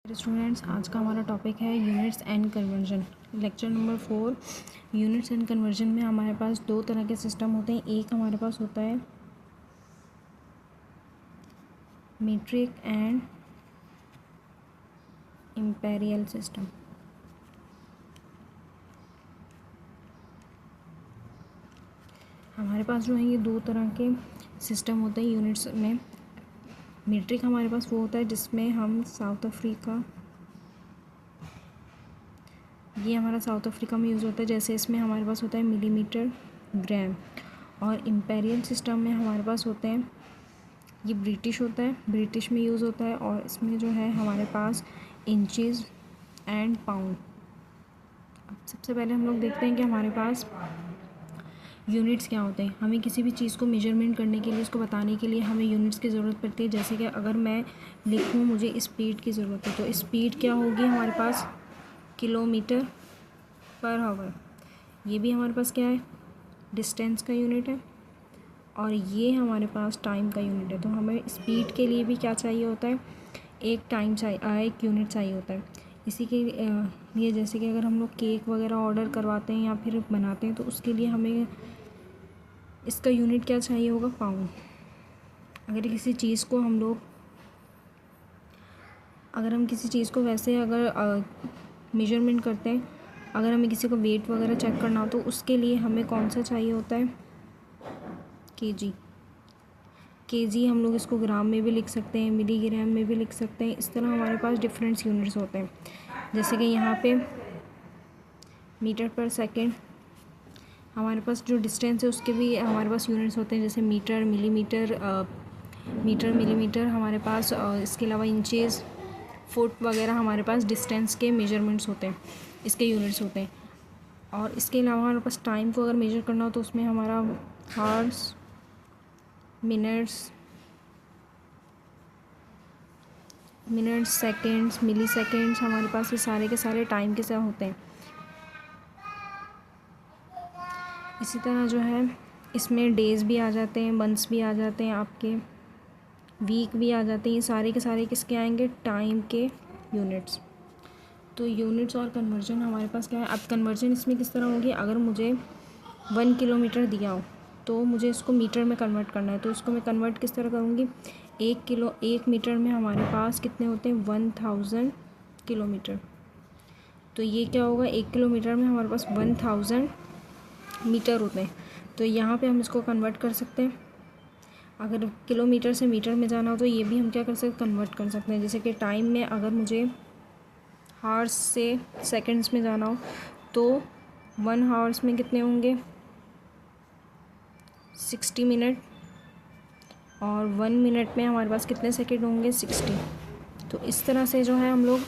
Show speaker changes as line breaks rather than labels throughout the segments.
Students, आज का हमारा टॉपिक है units and conversion. Lecture number 4 units and conversion में हमारे पास दो तरह के सिस्टम होते हैं। एक हमारे पास होता है मीट्रिक एंड इम्पेरियल सिस्टम। हमारे पास जो है ये दो तरह के सिस्टम होते हैं यूनिट्स में। मीट्रिक हमारे पास वो होता है जिसमें हम साउथ अफ्रीका, ये हमारा साउथ अफ्रीका में यूज़ होता है, जैसे इसमें हमारे पास होता है मिलीमीटर, ग्राम। और इम्पेरियल सिस्टम में हमारे पास होते हैं, ये ब्रिटिश होता है, ब्रिटिश में यूज़ होता है, और इसमें जो है हमारे पास इंचेस एंड पाउंड। अब सबसे पहले हम लोग देखते हैं कि हमारे पास यूनिट्स क्या होते हैं। हमें किसी भी चीज़ को मेजरमेंट करने के लिए, उसको बताने के लिए हमें यूनिट्स की ज़रूरत पड़ती है। जैसे कि अगर मैं लिखूँ मुझे स्पीड की ज़रूरत है, तो स्पीड क्या होगी हमारे पास, किलोमीटर पर आवर। ये भी हमारे पास क्या है, डिस्टेंस का यूनिट है, और ये हमारे पास टाइम का यूनिट है। तो हमें स्पीड के लिए भी क्या चाहिए होता है, एक टाइम चाहिए, एक यूनिट चाहिए होता है। इसी के लिए जैसे कि अगर हम लोग केक वगैरह ऑर्डर करवाते हैं या फिर बनाते हैं, तो उसके लिए हमें इसका यूनिट क्या चाहिए होगा, पाउंड। अगर हम किसी चीज़ को वैसे अगर मेजरमेंट करते हैं, अगर हमें किसी को वेट वगैरह चेक करना हो, तो उसके लिए हमें कौन सा चाहिए होता है, केजी। केजी हम लोग इसको ग्राम में भी लिख सकते हैं, मिलीग्राम में भी लिख सकते हैं। इस तरह हमारे पास डिफरेंट यूनिट्स होते हैं। जैसे कि यहाँ पे मीटर पर सेकेंड, हमारे पास जो डिस्टेंस है उसके भी हमारे पास यूनिट्स होते हैं, जैसे मीटर, मिलीमीटर, मिलीमीटर हमारे पास, इसके अलावा इंचेस, फुट वगैरह हमारे पास डिस्टेंस के मेजरमेंट्स होते हैं, इसके यूनिट्स होते हैं। और इसके अलावा हमारे पास टाइम को अगर मेजर करना हो, तो उसमें हमारा हार्स, मिनट्स, सेकेंड्स, मिली सेकेंड्स, हमारे पास ये सारे के सारे टाइम के साथ होते हैं। इसी तरह जो है इसमें डेज़ भी आ जाते हैं, मंथ्स भी आ जाते हैं, आपके वीक भी आ जाते हैं। ये सारे के सारे किसके आएंगे, टाइम के यूनिट्स। तो यूनिट्स और कन्वर्जन हमारे पास क्या है। अब कन्वर्जन इसमें किस तरह होगी, अगर मुझे 1 किलोमीटर दिया हो, तो मुझे इसको मीटर में कन्वर्ट करना है। तो इसको मैं कन्वर्ट किस तरह करूँगी, 1 मीटर में हमारे पास कितने होते हैं, 1000 किलोमीटर। तो ये क्या होगा, 1 किलोमीटर में हमारे पास 1000 मीटर होते हैं। तो यहाँ पे हम इसको कन्वर्ट कर सकते हैं। अगर किलोमीटर से मीटर में जाना हो, तो ये भी हम क्या कर सकते हैं, कन्वर्ट कर सकते हैं। जैसे कि टाइम में अगर मुझे हावर्स से सेकंड्स में जाना हो, तो 1 हावर्स में कितने होंगे, 60 मिनट, और 1 मिनट में हमारे पास कितने सेकंड होंगे, 60। तो इस तरह से जो है हम लोग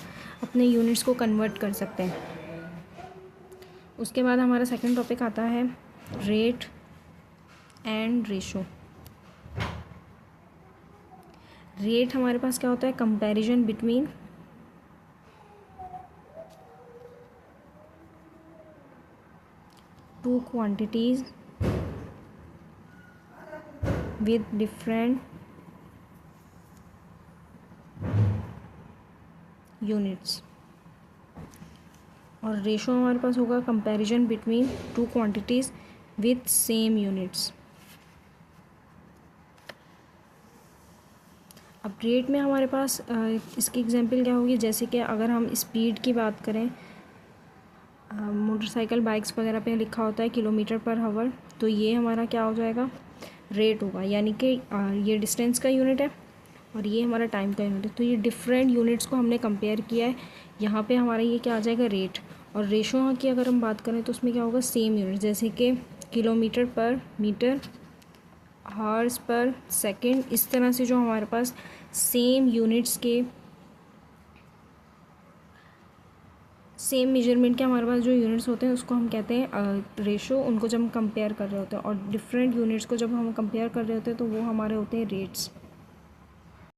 अपने यूनिट्स को कन्वर्ट कर सकते हैं। उसके बाद हमारा सेकंड टॉपिक आता है रेट एंड रेशो। रेट हमारे पास क्या होता है, comparison between two quantities with different units. और रेशो हमारे पास होगा comparison between two quantities with same units. अब रेट में हमारे पास इसकी एग्जांपल क्या होगी, जैसे कि अगर हम स्पीड की बात करें, मोटरसाइकिल, बाइक्स वगैरह पे लिखा होता है किलोमीटर पर आवर, तो ये हमारा क्या हो जाएगा, रेट होगा। यानी कि ये डिस्टेंस का यूनिट है और ये हमारा टाइम का यूनिट है। तो ये डिफरेंट यूनिट्स को हमने कंपेयर किया है। यहाँ पे हमारा ये क्या आ जाएगा, रेट। और रेशो की अगर हम बात करें, तो उसमें क्या होगा, सेम यूनिट, जैसे कि किलोमीटर पर मीटर, हावर्स पर सेकेंड। इस तरह से जो हमारे पास सेम यूनिट्स के, सेम मेजरमेंट के हमारे पास जो यूनिट्स होते हैं, उसको हम कहते हैं रेशो। उनको जब हम कंपेयर कर रहे होते हैं, और डिफरेंट यूनिट्स को जब हम कंपेयर कर रहे होते हैं, तो वो हमारे होते हैं रेट्स।